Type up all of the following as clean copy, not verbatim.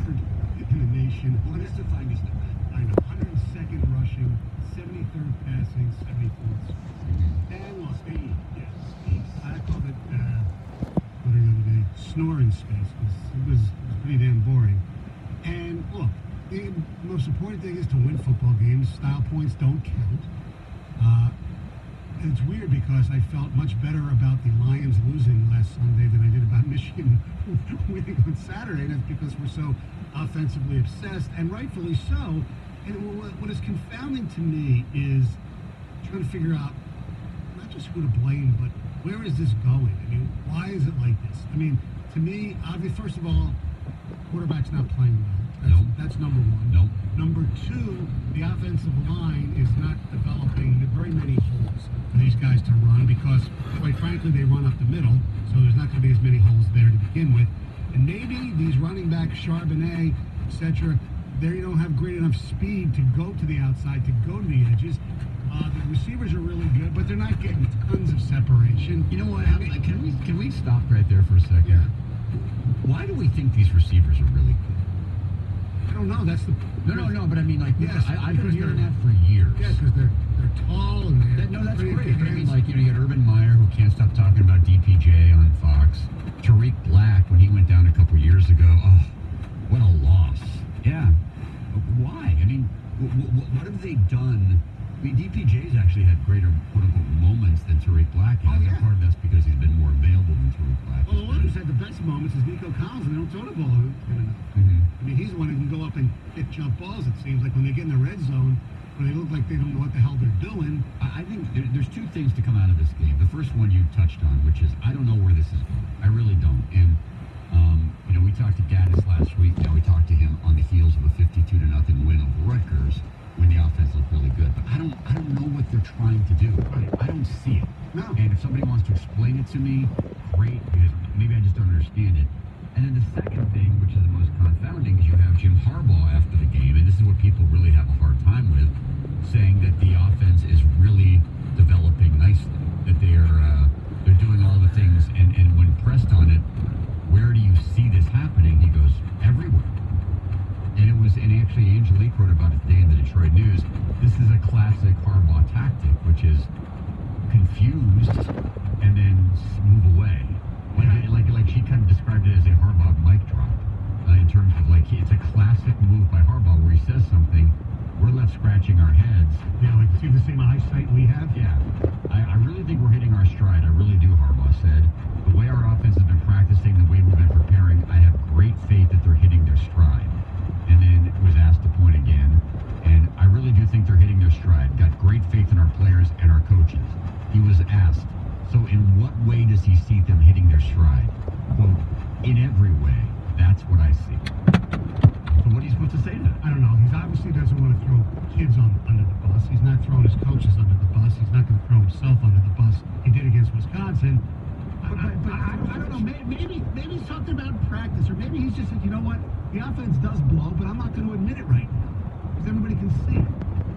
third in the nation. What is defying is I know, 102nd rushing, 73rd passing, 74th. And lost 80. Yes. I called it, what the other day, snoring space, because it was pretty damn boring. And look, the most important thing is to win football games. Style points don't count. And it's weird because I felt much better about the Lions losing last Sunday than I did about Michigan winning on Saturday. That's because we're so offensively obsessed, and rightfully so. And what is confounding to me is trying to figure out not just who to blame, but where is this going? I mean, why is it like this? I mean, to me, obviously, first of all, quarterback's not playing well. That's number one. Nope. Number two, the offensive line is not developing very many holes for these guys to run because, quite frankly, they run up the middle, so there's not going to be as many holes there to begin with. And maybe these running backs, Charbonnet, etc., they don't have great enough speed to go to the outside, to go to the edges. The receivers are really good, but they're not getting tons of separation. You know what? Can we stop right there for a second? Yeah. Why do we think these receivers are really good? I don't know. That's the No. But I mean, like, yes, I've been hearing that for years. Yeah, because they're tall and that's great. But I mean, like, you had Urban Meyer, who can't stop talking about DPJ on Fox. Tariq Black, when he went down a couple years ago, oh, what a loss. Yeah. Why? I mean, what have they done? I mean, DPJ's actually had greater, quote-unquote, moments than Tariq Black has. Oh, yeah. And part of that's because he's been more available than Tariq Black. Well, the one who's had the best moments is Nico Collins, and they don't throw the ball enough. Mm-hmm. I mean, he's the one who can go up and hit jump balls, it seems like, when they get in the red zone, when they look like they don't know what the hell they're doing. I think there's two things to come out of this game. The first one you touched on, which is I don't know where this is going. I really don't. And, we talked to Gaddis last week. We talked to him on the heels of a 52-0 win over Rutgers when the offense looked really good. But I don't know what they're trying to do. I don't see it. No. And if somebody wants to explain it to me, great, because maybe I just don't understand it. And then the second thing, which is the most confounding, is you have Jim Harbaugh after the game, and this is what people really have a hard time with, saying that the offense is really developing nicely, that they're doing all the things, and when pressed on it, where do you see this happening? He goes, everywhere. And actually Angelique wrote about it today in the Detroit News. This is a classic Harbaugh tactic, which is confused and then move away. Like she kind of described it as a Harbaugh mic drop in terms of it's a classic move by Harbaugh where he says something, we're left scratching our heads. Yeah, like see the same eyesight we have? Yeah. I really think we're hitting our stride. I really do, Harbaugh said. The way our offense has been practicing, the way we've been preparing, I have great faith that they're hitting their stride. And then was asked to point again. And I really do think they're hitting their stride. Got great faith in our players and our coaches. He was asked, so in what way does he see them hitting their stride? Quote, in every way. That's what I see. So what are you supposed to say to that? I don't know. He obviously doesn't want to throw kids under the bus. He's not throwing his coaches under the bus. He's not going to throw himself under the bus. He did against Wisconsin. But I don't know. Maybe he's talking about practice, or maybe he's just said, you know what? The offense does blow, but I'm not going to admit it right now because everybody can see it.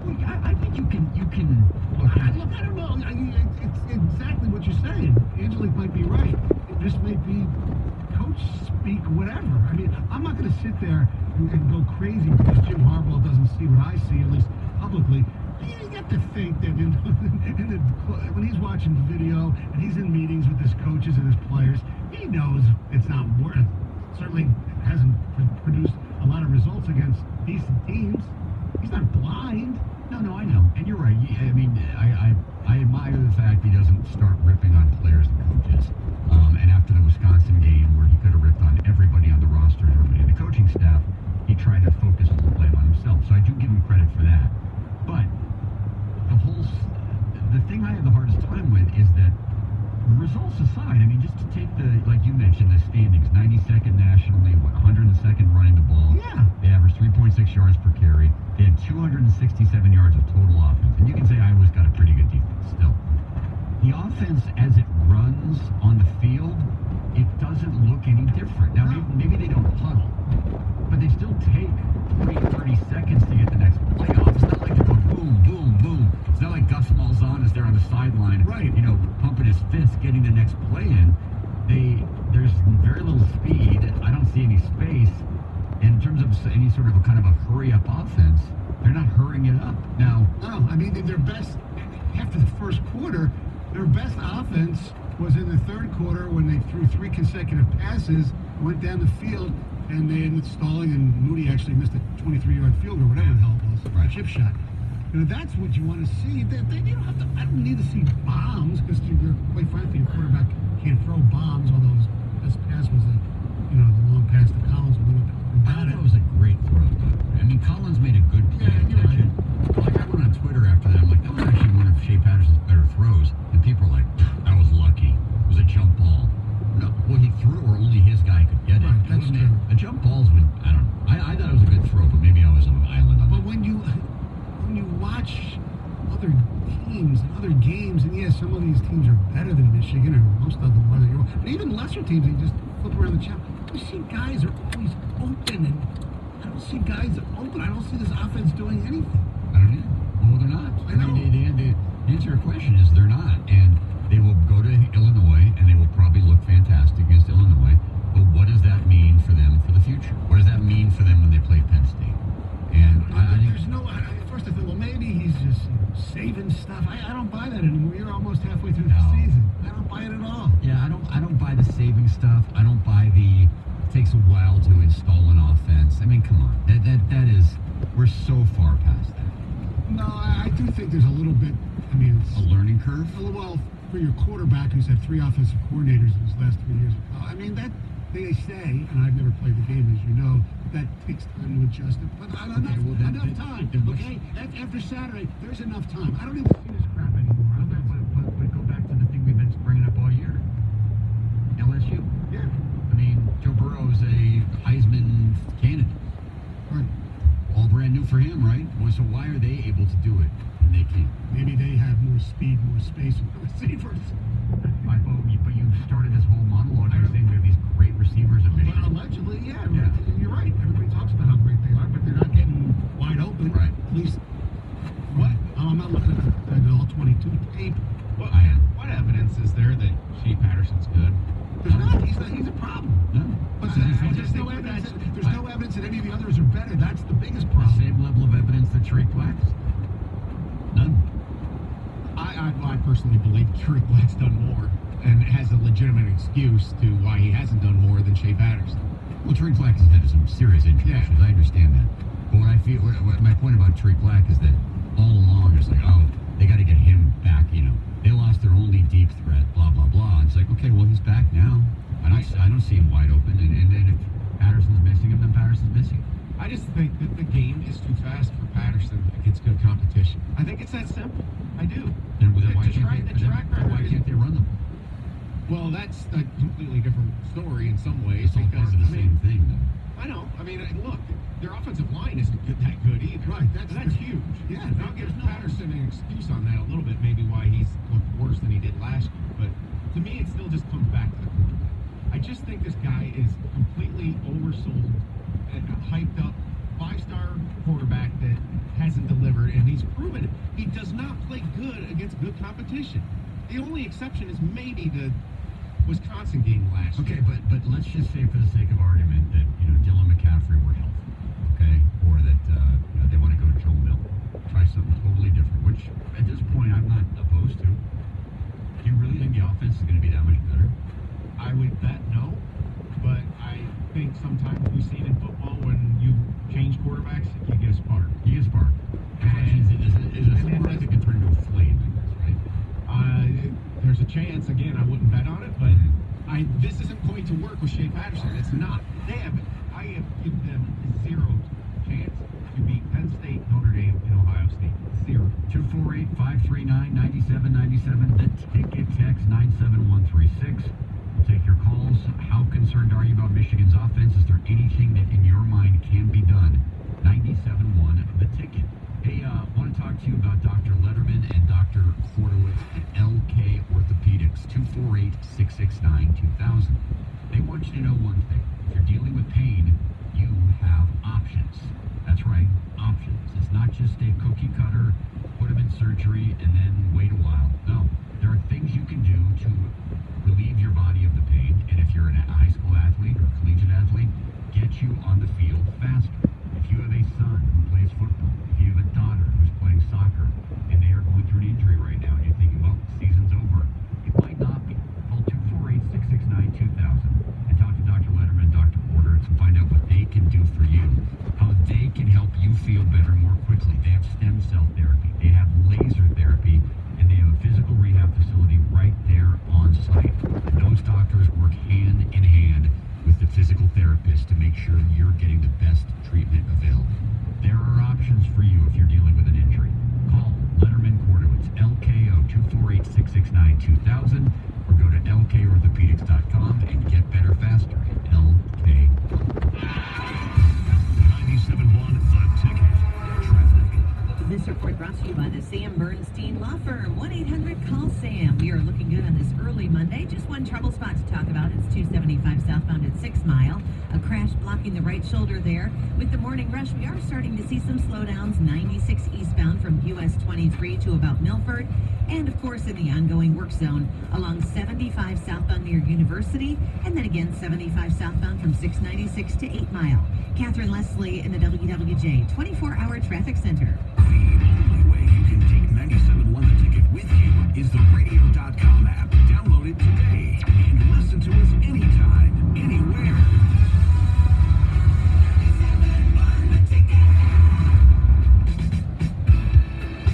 Well, I think you can. Look, I don't know. It's exactly what you're saying. Angelique might be right. It just may be coach speak, whatever. I mean, I'm not going to sit there and go crazy because Jim Harbaugh doesn't see what I see, at least publicly. You get to think that when he's watching video and he's in meetings with his coaches and his players, he knows it's not worth. Certainly hasn't produced a lot of results against decent teams. He's not blind. No, I know. And you're right. I mean, I admire the fact he doesn't start ripping on players and coaches. And after the Wisconsin game, where he could have ripped on everybody on the roster and everybody in the coaching staff, he tried to focus the blame on himself. So I do give him credit for that. But the thing I have the hardest time with is that results aside, I mean, just to take like you mentioned, the standings, 92nd nationally, 102nd running the ball. Yeah. They averaged 3.6 yards per carry. They had 267 yards of total offense. And you can say Iowa's got a pretty good defense still. The offense, as it runs on the field, it doesn't look any different. Now, maybe they don't huddle, but they still take 30 seconds to get the next play off. It's not like they're going boom, boom, boom. It's not like Gus Malzahn is there on the sideline, right? Pumping his fist, getting the next play in. There's very little speed. I don't see any space. And in terms of any sort of a kind of a hurry-up offense, they're not hurrying it up. Now, No, I mean, their best, after the first quarter, their best offense was in the third quarter when they threw 3 consecutive passes, went down the field, and they ended up stalling, and Moody actually missed a 23-yard field goal, whatever the hell it was, Right. chip shot. You know, that's what you want to see. They don't have to, I don't need to see bombs, because quite frankly, your quarterback can't throw bombs, although his best pass was the long pass to Collins. I thought it was a great throw, though. I mean, Collins made a good play. Yeah, you're right. Like, I went on Twitter after that. I'm like, that was actually one of Shea Patterson's better throws. And people are like, that was lucky. It was a jump ball. No, well, he threw where only his guy could get it. Right, that's Wasn't true. The jump balls would, I don't know. I thought it was a good throw, but maybe I was on an island. But when you watch other teams and other games, and yeah, some of these teams are better than Michigan, or most of them are. But even lesser teams, you just flip around the channel. You see guys are always open, and I don't see guys open. I don't see this offense doing anything. I don't know. Well, they're not. I know. The answer to your question is they're not. And they will go to Illinois, and they will probably look fantastic against Illinois. But what does that mean for them for the future? What does that mean for them when they play Penn State? And I think There's no. At first I thought, well, maybe he's just saving stuff. I don't buy that anymore. You're almost halfway through the No. season. I don't buy it at all. Yeah, I don't buy the saving stuff. I don't buy the it takes a while to install an offense. I mean, come on. That is we're so far past that. No, I do think there's a little bit. I mean, it's A learning curve? well for your quarterback who's had 3 offensive coordinators in his last 3 years. I mean, that they say, and I've never played the game, as you know, that takes time to adjust it. But enough time. Okay, after Saturday, there's enough time. I don't need to see this crap anymore. But go back to the thing we've been bringing up all year. LSU. Yeah, I mean, Joe Burrow is a Heisman candidate. right. All brand new for him, right? Well, so why are they able to do it and they can't? Maybe they have more speed, more space with the receivers. But you started this whole monologue by saying we have these great receivers at But Michigan. allegedly, yeah, Yeah. you're right. Everybody talks about how great they are, but they're not getting wide open. Right. At least, what? I'm not looking at the all 22 tape. What, I am. what evidence is there that Shea Patterson's good? There's not. He's a problem. No. But So there's just no think evidence. that's- There's no evidence that any of the others are better. That's the biggest the problem. same level of evidence that Tariq Black is. None. I personally believe Tariq Black's done more and has a legitimate excuse to why he hasn't done more than Shea Patterson. Well, Tariq Black has had some serious injury Yeah. issues. I understand that. But my point about Tariq Black is that all along it's like, oh, they got to get him back. They lost their only deep threat. Blah blah blah. And it's like, okay, well he's back now. I don't see him wide open. And if Patterson's missing him, then Patterson's missing him. I just think that the game is too fast for Patterson against good competition. I think it's that simple. I do. Then why The track record why is- can't they run them? Well, that's a completely different story in some ways It's all because part of the same thing, though. I know. I mean, look, their offensive line isn't that good either. Right, that's That's true. huge. Yeah, And I'll give there's no- Patterson an excuse on that a little bit, maybe why he's looked worse than he did last year. But to me, it still just comes back to the quarterback. I just think this guy is completely oversold and hyped up. 5-star quarterback that hasn't delivered, and he's proven it. He does not play good against good competition. The only exception is maybe the Wisconsin game last Okay, year. but let's just say for the sake of argument that Dylan McCaffrey were healthy, okay, or that they want to go to Joe Milton, try something totally different. Which at this point I'm not opposed to. Do you really think the offense is going to be that much better? I would bet no, but I think sometimes we've seen in football when you change quarterbacks, you get a spark. He is spark. The question is it And spark that's- that can turn into a flame? I guess, right? There's a chance. Again, I wouldn't bet on it, but this isn't going to work with Shea Patterson. It's not. I have given them 0 chance to beat Penn State, Notre Dame, and Ohio State. 0. 248-539-9797. The ticket text 97136. We'll take your calls. How concerned are you about Michigan's offense? Is there anything that in your mind can be done? 97.1 The Ticket. Hey, want to talk to you about Dr. Letterman and Dr. Kordowitz at LK Orthopedics, 248-669-2000. They want you to know one thing. If you're dealing with pain, you have options. That's right, options. It's not just a cookie cutter, put them in surgery, and then wait a while. No, there are things you can do to relieve your body of the pain. And if you're a high school athlete or collegiate athlete, get you on the field faster. If you have a son who plays football, if you have a daughter who's playing soccer, and they are going through an injury right now, and you're thinking, well, season's over. It might not be. Call 248-669-2000 and talk to Dr. Letterman, Dr. Porter, to find out what they can do for you, how they can help you feel better more quickly. They have stem cell therapy, they have laser therapy, and they have a physical rehab facility right there on site. And those doctors work hand in hand with the physical therapist to make sure you're getting the best treatment available. There are options for you if you're dealing with an injury. Call Letterman Kordowitz, LKO 248-669-2000, or go to lkorthopedics.com and get better faster at LK. 97.1 The Ticket. Traffic. This report brought to you by the Sam Bernstein Law Firm. 1-800-CALL-SAM. We are looking good on this early Monday. Just one trouble spot to talk about. It's 275 southbound at 6 Mile. A crash blocking the right shoulder there. With the morning rush, we are starting to see some slowdowns. 96 eastbound from US 23 to about Milford. And, of course, in the ongoing work zone along 75 southbound near University. And then again, 75 southbound from 696 to 8 Mile. Catherine Leslie in the WWJ 24-hour traffic center. The only way you can take 97.1 The Ticket with you is the radio.com app. Download it today and listen to us anytime, anywhere.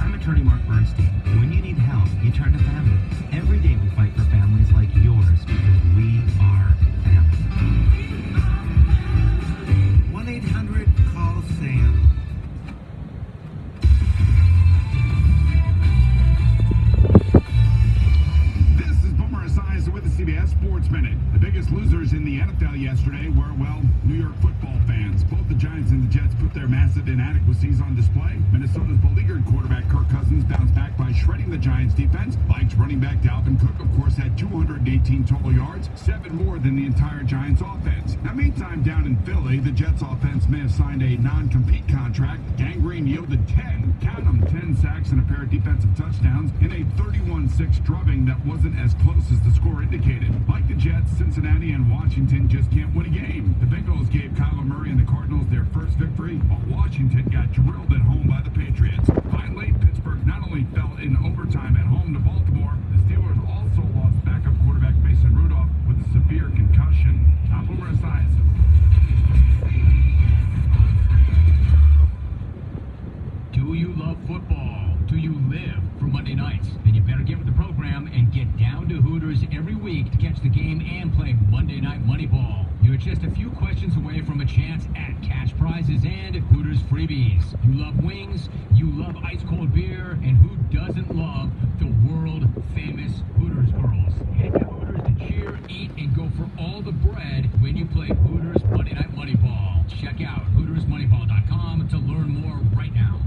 I'm attorney Mark Bernstein. When you need help, you turn to family. Every day we fight for families like yours because we are family. 1-800-CALL-SAM. This is Boomer Esiason with the CBS Sports Minute. The biggest losers in the NFL yesterday were, well, New York football fans. Both the Giants and the Jets put their massive inadequacies on display. Minnesota's beleaguered quarterback Kirk Cousins bounced back by shredding the Giants' defense. Vikes running back Dalvin Cook, of course, had 218 total yards, 7 more than the entire Giants' offense. Now, meantime, down in Philly, the Jets' offense may have signed a non-compete contract. Gangrene yielded 10, count them, 10 sacks and a pair of defensive touchdowns in a 31-6 drubbing that wasn't as close as the score indicated. Like the Jets, Cincinnati and Washington just can't win a game. The Bengals gave Kyler Murray and the Cardinals their first victory, while Washington got drilled at home by the Patriots. Finally, Pittsburgh not only fell in overtime at home to Baltimore, the Steelers also lost backup quarterback Mason Rudolph with a severe concussion. I'm Boomer Esiason. Do you love football? Do you live for Monday nights? Then you better get with the program and get down to Hooters every week to catch the game and play Monday Night Moneyball. You're just a few questions away from a chance at cash prizes and Hooters freebies. You love wings, you love ice-cold beer, and who doesn't love the world-famous Hooters girls? Head to Hooters to cheer, eat, and go for all the bread when you play Hooters Monday Night Moneyball. Check out HootersMoneyball.com to learn more right now.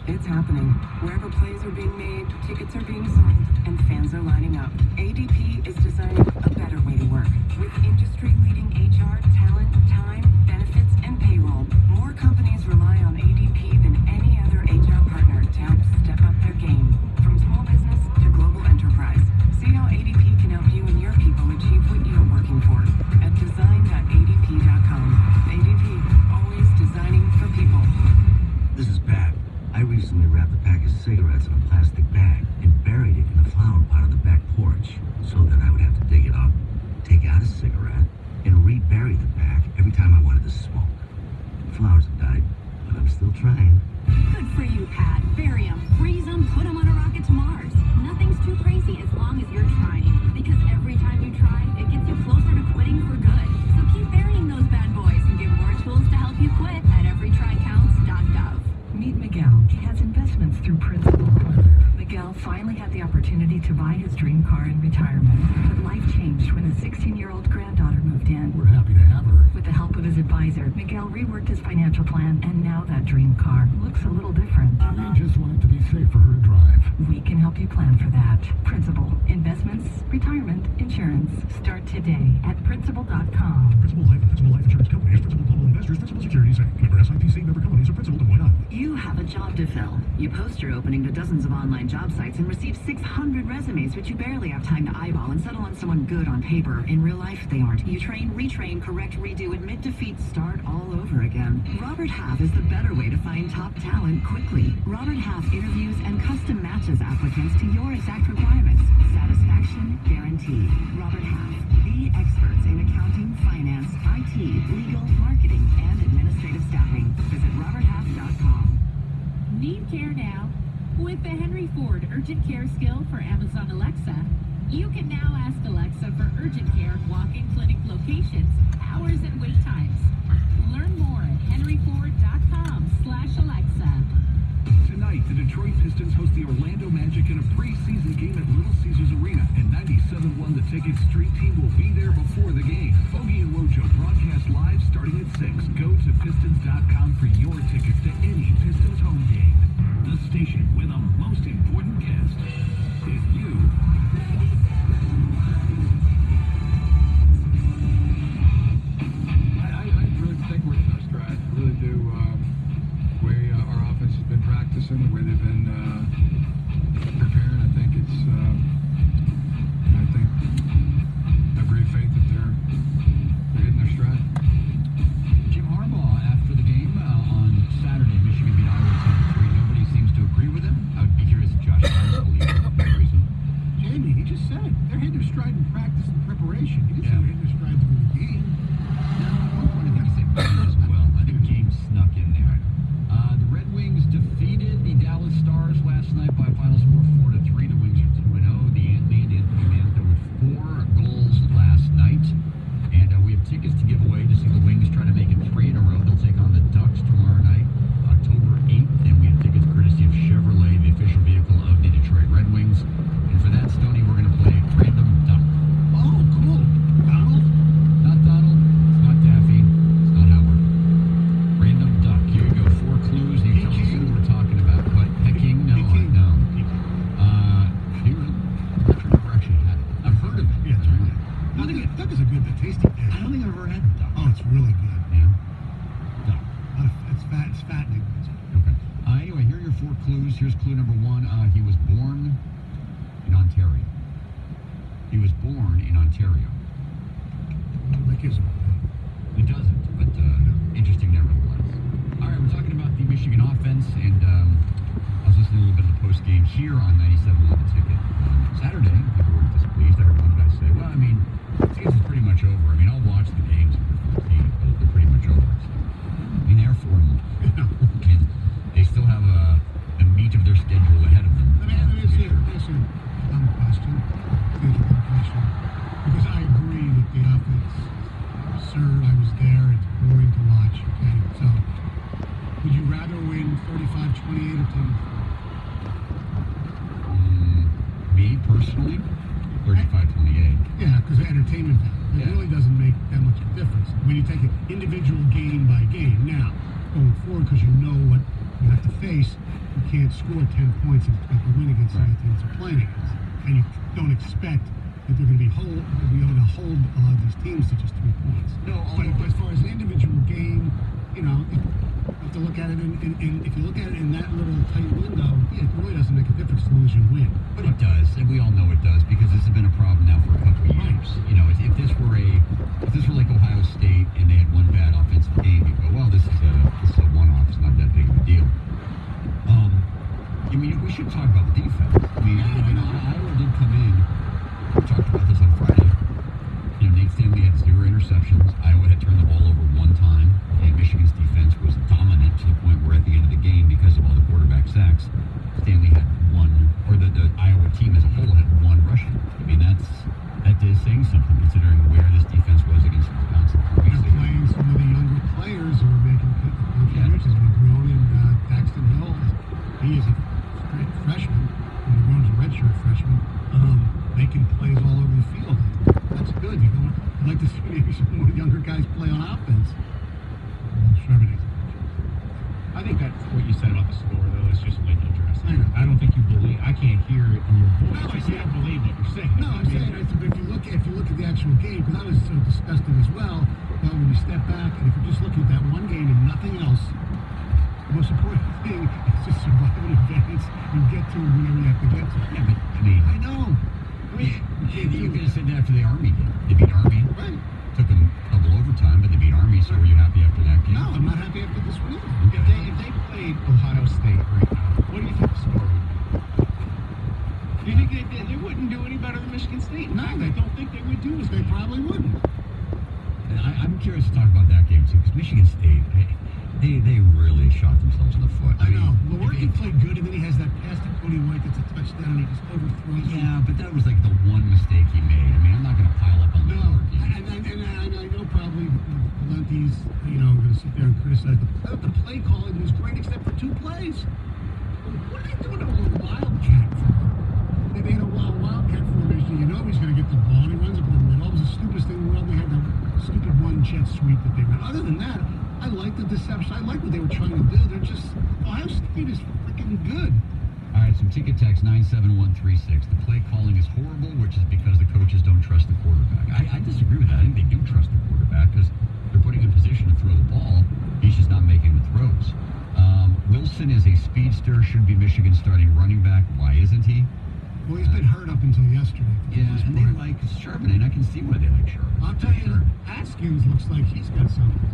It's happening. Wherever plays are being made, tickets are being sold, and fans are lining up. ADP is designing a better way to work. With industry-leading HR, talent, time, benefits, and payroll, more companies rely on ADP than any other HR partner to help step up their game. From small business to global enterprise. See how ADP can help you and your people achieve what you're working for at design.adp.com. ADP, always designing for people. This is Pat. I recently wrapped a pack of cigarettes in a plastic bag and buried it in the flower pot on the back porch so that I would have to dig it up, take out a cigarette, and rebury the pack every time I wanted to smoke. The flowers have died, but I'm still trying. Good for you, Pat. Bury them, freeze them, put them on a rocket to Mars. Nothing's too crazy as long as you're trying. Because every time you try, it gets you closer to quitting for good. So keep burying those bad boys and get more tools to help you quit at everytrycounts.gov. Meet Miguel. He has investments through Principal. Miguel finally had the opportunity to buy his dream car in retirement. But life changed when his 16-year-old granddaughter moved in. We're happy to have her. With the help of his advisor, Miguel reworked his financial plan, and now that dream car looks a little different. We just want it to be safe for her to drive. We can help you plan for that. Principal. Investments, retirement, insurance. Start today at Principal.com. Principal Life and Principal Life Insurance Company is Principal Global Investors, Principal Securities Inc. Member SIPC, member companies of Principal, Des Moines, Iowa. You have a job to fill. You post your opening to dozens of online job sites and receive 600 resumes, which you barely have time to eyeball and settle on someone good on paper. In real life, they aren't. You train, retrain, correct, redo, admit defeat, start all over again. Robert Half is the better way to find top talent quickly. Robert Half interviews and custom matches applicants to your exact requirements. Satisfaction guaranteed. Robert Half, the experts in accounting, finance, IT, legal, marketing, and administrative staffing. Visit roberthalf.com. Need care now? With the Henry Ford Urgent Care skill for Amazon Alexa, you can now ask Alexa for urgent care walk-in clinic locations, hours, and wait times. Learn more at henryford.com/Alexa. Tonight, the Detroit Pistons host the Orlando Magic in a preseason game at Little Caesars Arena, and 97.1 The Ticket Street Team will be there before the game. Bogey and Wojo broadcast live starting at 6. Go to Pistons.com for your tickets to any Pistons home game. The station with the most important guest is you. I really think we're in our stride. I really do. Our offense has been practicing, the way they've been preparing. I think I have great faith that they're hitting their stride. Jim Harbaugh, after the game on Saturday, Michigan beat Iowa 10-3. Nobody seems to agree with him. I would be curious if Josh Allen believes it for that reason. Jamie, he just said it. They're hitting their stride in practice and preparation. He didn't say they're hitting their stride during the game. At one point, I think he said game as well. I think game snuck in there. The Red Wings defeated the Dallas Stars last night by a final score of 4-3. The Wings are 2-0. The Ant-Man, Anthony Mantha, with 4 goals last night. And we have tickets to give away to see the Wings try to make it 3 in a row. They'll take on the Ducks tomorrow night, October 8th. And we have tickets courtesy of Chevrolet, the official vehicle of the Detroit Red Wings. And for that, Stoney, we're going to play Random Duck. Oh, cool. Donald? Not Donald. It's not Daffy. It's not Howard. Random Duck. Here you go. 4 clues. You tell us who we're talking about. But Peking? No. No. Here, I'm not sure I've ever actually had it. I've heard of it. Yeah, it's really good. Duck is a good, tasty dish. I don't think I've ever had duck. Oh, it's really good. Yeah. Duck. It's fattening. Okay. Anyway, here are your 4 clues. Here's clue number 1. He was born in Ontario. He was born in Ontario. That gives him away. It doesn't, but interesting nevertheless. All right, we're talking about the Michigan offense, and I was listening a little bit of the post game here on 97.1 The Ticket. Saturday, people were displeased. I heard one guy say, well, I mean, the season's pretty much over. I mean, I'll watch the games for the team, but they're pretty much over. I mean, they're 4 months. And they still have the meat of their schedule ahead of them. Let me ask you a question. Because I agree that the offense, sir, I was there, it's boring to watch, okay? So, would you rather win 35-28 or 10? Me, personally, 35-28. Yeah, because of entertainment value. It Yeah. really doesn't make that much of a difference. When you take it individual game by game. Now, going forward, because you know what you have to face, you can't score 10 points and expect to win against the teams you're playing against. And you don't expect that they're going to be able to hold a lot of these teams to just 3 points. No, but as far as an individual game, you know, you have to look at it, and if you look at it in that little tight window, yeah, it really doesn't make a difference as long as you win. But it does, and we all know it does, because this has been a problem now for a couple of years. You know, if this were like Ohio State and they had one bad offensive game, you go, well, this is a one-off. It's not that big of a deal. I mean, we should talk about the defense. I mean, Iowa did come in. We talked about this on Friday. You know, Nate Stanley had 0 interceptions. Iowa had turned the ball over 1 time, and Michigan's defense was dominant to the point where at the end of the game, because of all the quarterback sacks, Stanley had 1, or the Iowa team as a whole had 1 rushing. I mean, that is saying something considering where this defense was against Wisconsin. They're playing some of the younger players who are making contributions. McGrone and Daxton Hill. He is a freshman, and McGrone's a redshirt freshman. Making plays all over the field. That's good. I'd like to see maybe some more younger guys play on offense. I think that's what you said about the score, though. It's just like interesting. I don't think you believe. I can't hear it in your voice. No, You can't believe what you're saying. No, I'm saying if you look at the actual game, because I was so disgusted as well. But when you step back and if you're just looking at that one game and nothing else, the most important thing to whenever you have to get to. Yeah, but I mean, I know. I mean, you could have said that after the Army game. They beat Army. Right. Took them double overtime, but they beat Army. So were you happy after that game? No, I'm not happy after this one. If they played Ohio State right now, what do you think the score would be? Do you think they wouldn't do any better than Michigan State? No, I don't think they would do as They probably wouldn't. And I'm curious to talk about that game too, because Michigan State, they really shot themselves in the foot. I know. mean, Lewerke played good, and then he has that pass to Cody White that's a touchdown, and he just overthrows him. Yeah, but that was like the one mistake he made. I mean, I'm not going to pile up on No, Lewerke. and I know probably Valenti's, going to sit there and criticize the play calling was great except for 2 plays. What are they doing to a wildcat for? They had a wildcat formation. You know he's going to get the ball, and he runs up the middle. It was the stupidest thing in the world. They had the stupid one-jet sweep that they ran. Other than that, I like the deception. I like what they were trying to do. They're just, Ohio State is freaking good. All right, some ticket text 97136. The play calling is horrible, which is because the coaches don't trust the quarterback. I disagree with that. I think they do trust the quarterback because they're putting him in position to throw the ball. He's just not making the throws. Wilson is a speedster, should be Michigan starting running back. Why isn't he? Well, he's been hurt up until yesterday. Yeah, and they like Charbonnet, and I can see why they like Charbonnet. I'll tell you, Haskins looks like he's got something.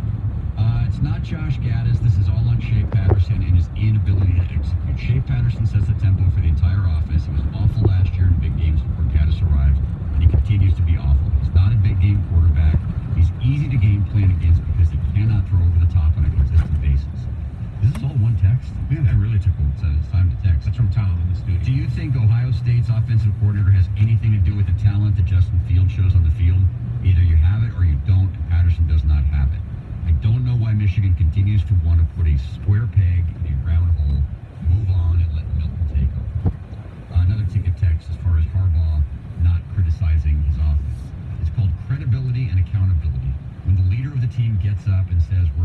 It's not Josh Gaddis. This is all on Shea Patterson and his inability to execute. Shea Patterson sets the tempo for the entire offense. He was awful last year in big games before Gaddis arrived, and he continues to be awful. He's not a big game quarterback. He's easy to game plan against because he cannot throw over the top on a consistent basis. Is this all one text? Yeah. That really took time to text. That's from Tom in the studio. Do you think Ohio State's offensive coordinator has anything to do with the talent that Justin Fields shows on the field? Either you have it or you don't, and Patterson does not have it. I don't know why Michigan continues to want to put a square peg in a round hole, move on, and let Milton take over. Another ticket text as far as Harbaugh not criticizing his offense. It's called credibility and accountability. When the leader of the team gets up and says, we're